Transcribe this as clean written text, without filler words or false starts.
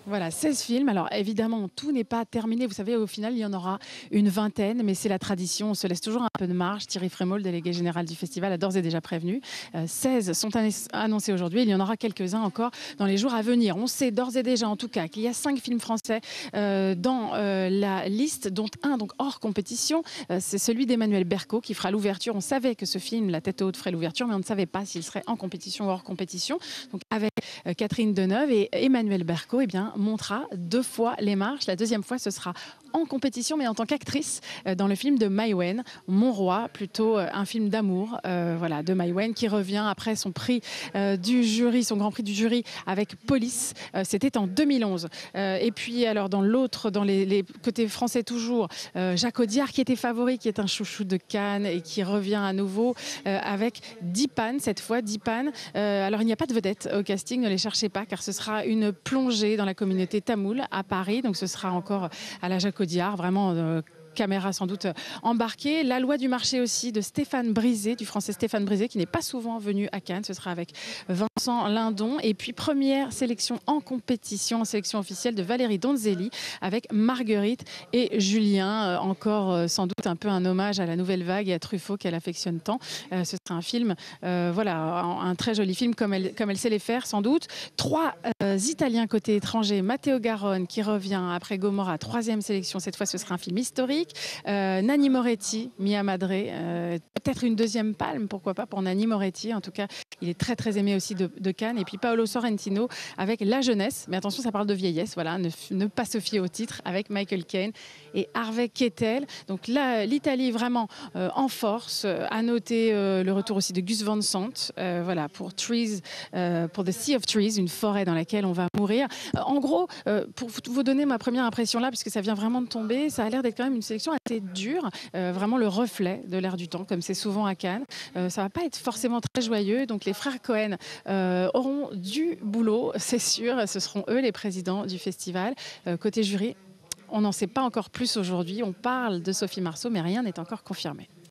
Voilà, 16 films. Alors évidemment, tout n'est pas terminé. Vous savez, au final, il y en aura une vingtaine, mais c'est la tradition. On se laisse toujours un peu de marge. Thierry Frémaux, le délégué général du festival, a d'ores et déjà prévenu. 16 sont annoncés aujourd'hui. Il y en aura quelques-uns encore dans les jours à venir. On sait d'ores et déjà, en tout cas, qu'il y a 5 films français dans la liste, dont un donc hors compétition. C'est celui d'Emmanuel Berco qui fera l'ouverture. On savait que ce film, La tête haute, ferait l'ouverture, mais on ne savait pas s'il serait en compétition ou hors compétition. Donc avec Catherine Deneuve et Emmanuel Berco, eh bien, montera 2 fois les marches. La deuxième fois, ce sera en compétition, mais en tant qu'actrice dans le film de Maïwenn, Mon Roi, plutôt un film d'amour voilà, de Maïwenn qui revient après son prix du jury, son grand prix du jury avec Police. C'était en 2011. Et puis, alors, dans l'autre, dans les côtés français toujours, Jacques Audiard qui était favori, qui est un chouchou de Cannes et qui revient à nouveau avec Dipan, cette fois Dipan. Alors, il n'y a pas de vedette au casting, ne les cherchez pas, car ce sera une plongée dans la communauté tamoule à Paris. Donc, ce sera encore à la Jacques Audiard, vraiment caméra sans doute embarquée. La loi du marché aussi de Stéphane Brisé, du français Stéphane Brisé, qui n'est pas souvent venu à Cannes. Ce sera avec Vincent Lindon. Et puis première sélection en compétition, en sélection officielle de Valérie Donzelli avec Marguerite et Julien. Encore sans doute un peu un hommage à la nouvelle vague et à Truffaut qu'elle affectionne tant. Ce sera un film, voilà, un très joli film comme elle sait les faire sans doute. 3 Italiens côté étranger. Matteo Garonne qui revient après Gomorrah, 3e sélection. Cette fois, ce sera un film historique. Nanni Moretti, Mia Madre, peut-être une 2e palme, pourquoi pas pour Nanni Moretti. En tout cas, il est très très aimé aussi de Cannes. Et puis Paolo Sorrentino avec La Jeunesse, mais attention, ça parle de vieillesse, voilà, ne pas se fier au titre, avec Michael Caine et Harvey Keitel. Donc là, l'Italie vraiment en force. À noter le retour aussi de Gus Van Sant, voilà, pour Trees, pour The Sea of Trees, une forêt dans laquelle on va mourir. En gros, pour vous donner ma première impression là, puisque ça vient vraiment de tomber, ça a l'air d'être quand même une sélection assez dure, vraiment le reflet de l'air du temps, comme c'est souvent à Cannes. Ça va pas être forcément très joyeux, donc les frères Cohen auront du boulot, c'est sûr. Ce seront eux les présidents du festival. Côté jury, on n'en sait pas encore plus aujourd'hui. On parle de Sophie Marceau, mais rien n'est encore confirmé.